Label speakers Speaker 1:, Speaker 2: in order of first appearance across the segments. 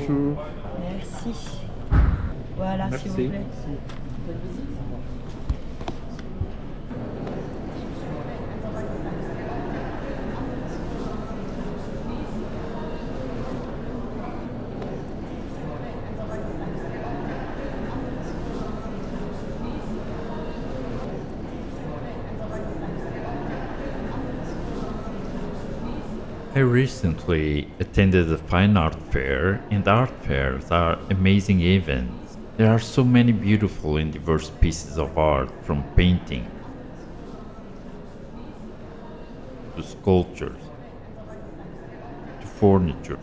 Speaker 1: Bonjour.
Speaker 2: Merci. Voilà, s'il vous
Speaker 1: Merci.
Speaker 2: plaît.
Speaker 3: I recently attended a fine art fair, and art fairs are amazing events. There are so many beautiful and diverse pieces of art, from painting to sculptures to furniture,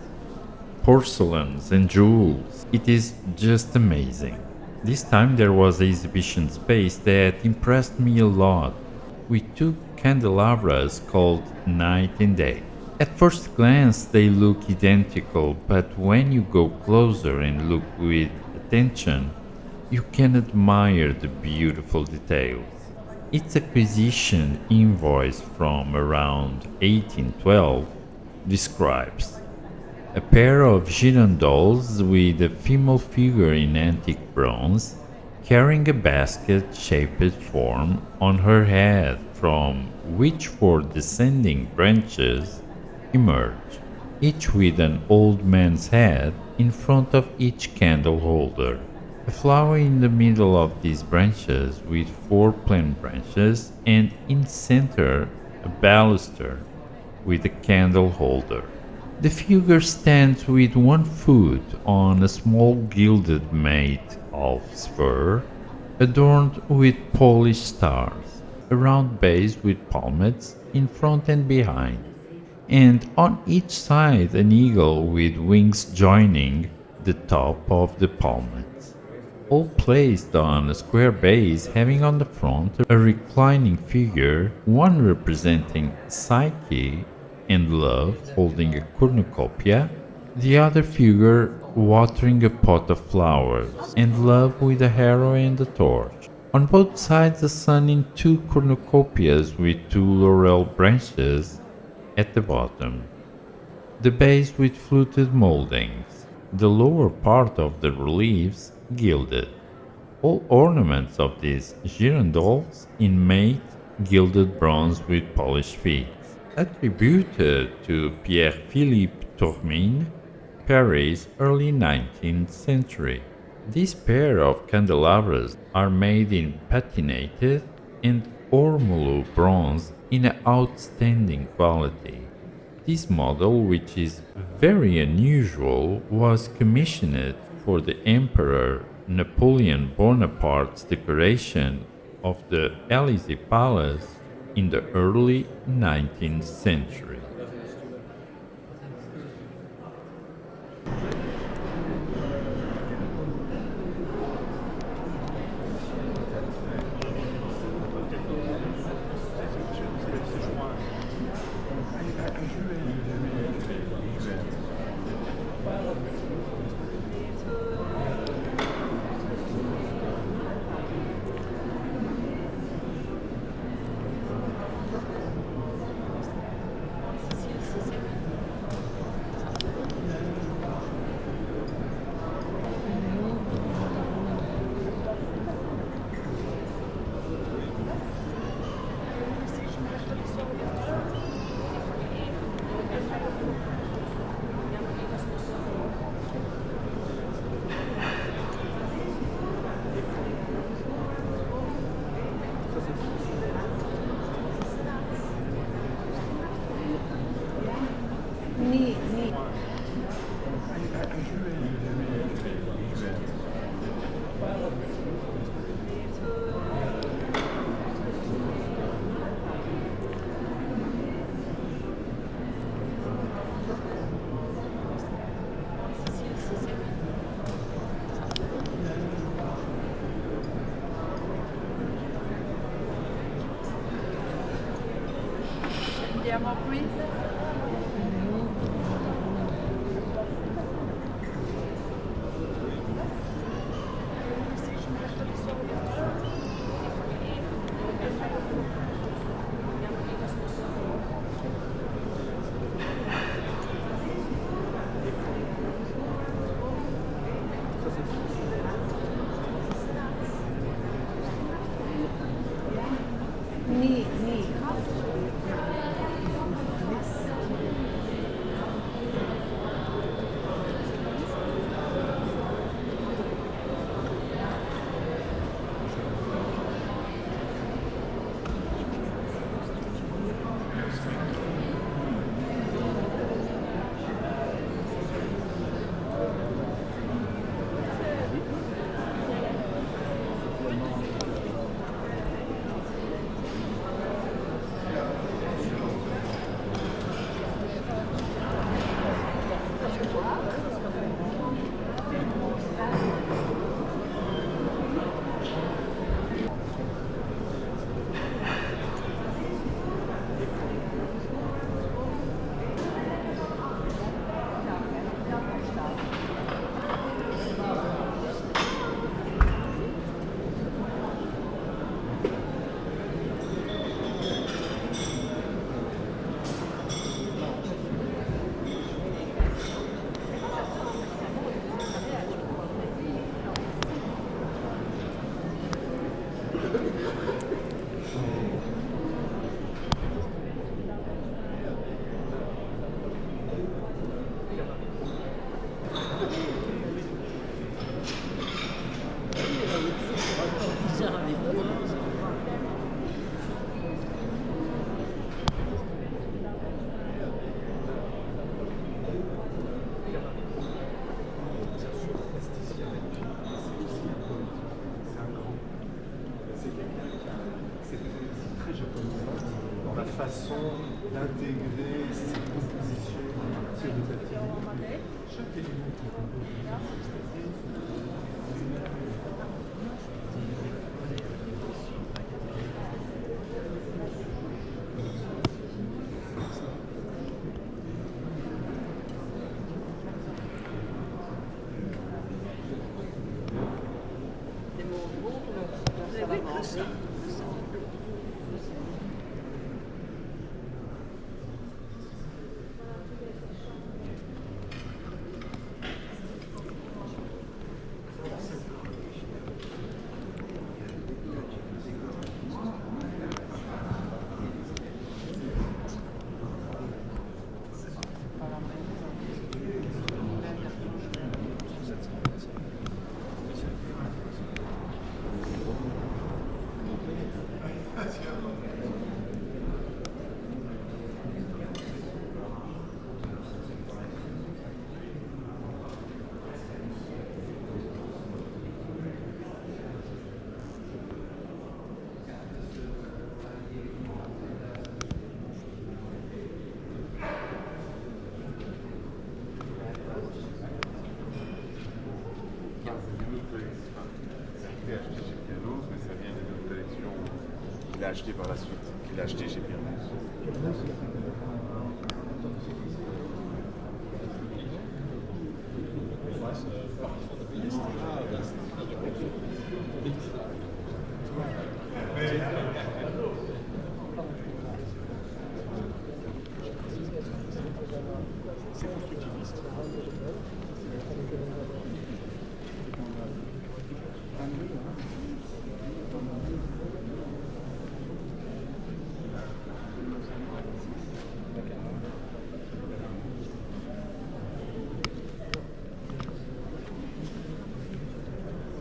Speaker 3: porcelains and jewels. It is just amazing. This time there was an exhibition space that impressed me a lot. We took candelabras called night and day. At first glance they look identical, but when you go closer and look with attention, you can admire the beautiful details. Its acquisition invoice from around 1812 describes a pair of girandoles with a female figure in antique bronze carrying a basket-shaped form on her head from which four descending branches emerge, each with an old man's head in front of each candle holder. A flower in the middle of these branches with four plain branches, and in center a baluster with a candle holder. The figure stands with one foot on a small gilded made of sphere adorned with polished stars, a round base with palmettes in front and behind, and on each side an eagle with wings joining the top of the palmettes, all placed on a square base having on the front a reclining figure, one representing Psyche and love holding a cornucopia, the other figure watering a pot of flowers, and love with a harrow and a torch. On both sides the sun in two cornucopias with two laurel branches at the bottom, the base with fluted moldings, the lower part of the reliefs gilded. All ornaments of these girandoles in mate gilded bronze with polished feet, attributed to Pierre-Philippe Tourmine, Paris, early 19th century. This pair of candelabras are made in patinated and ormolu bronze in an outstanding quality. This model, which is very unusual, was commissioned for the Emperor Napoleon Bonaparte's decoration of the Élysée Palace in the early 19th century.
Speaker 2: Andiamo qui.
Speaker 1: intégrer ces compositions à partir de cette idée. Chaque élément qui
Speaker 4: qu'il a acheté par la suite, qu'il a acheté chez Fiair. C'est constructiviste.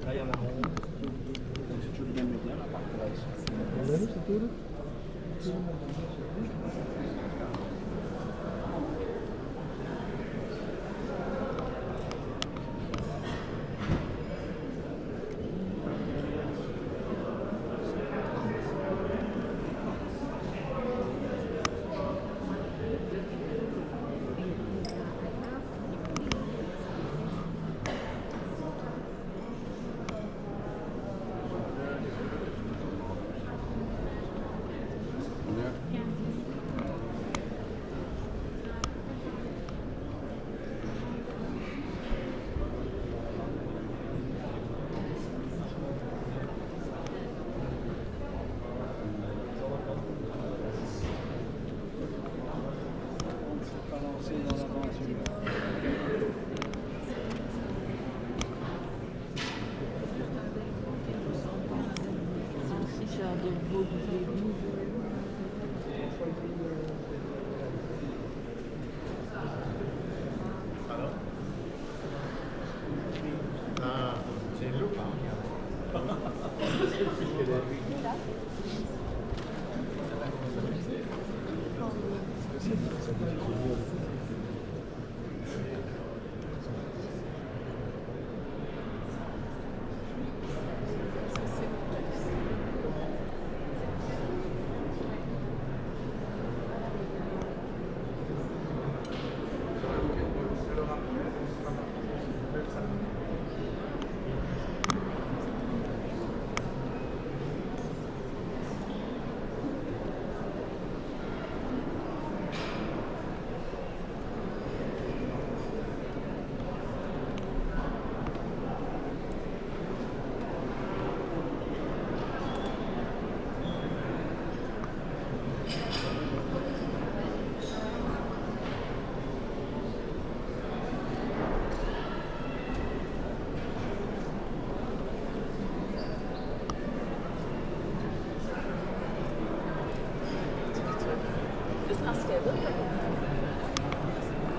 Speaker 1: Là, il y en a un. Donc, c'est toujours le même média, à part que là, c'est tout.
Speaker 4: C'est une loupe.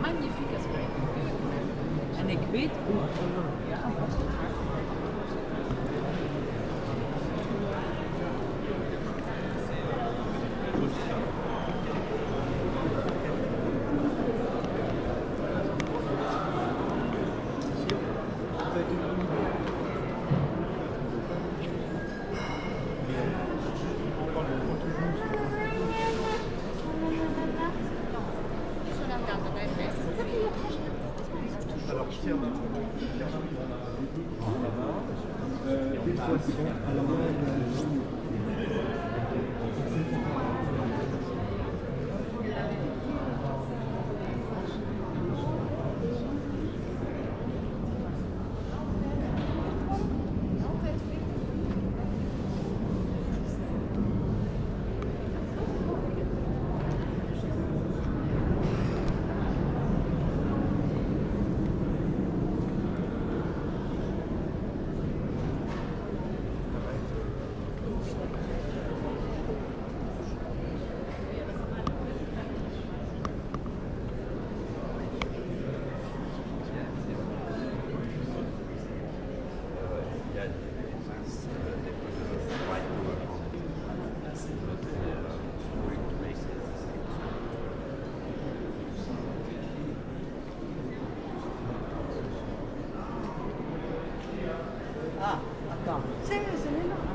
Speaker 2: Magnifiek aspect. En ik weet hoe. Ja, Ah, attends. C'est là.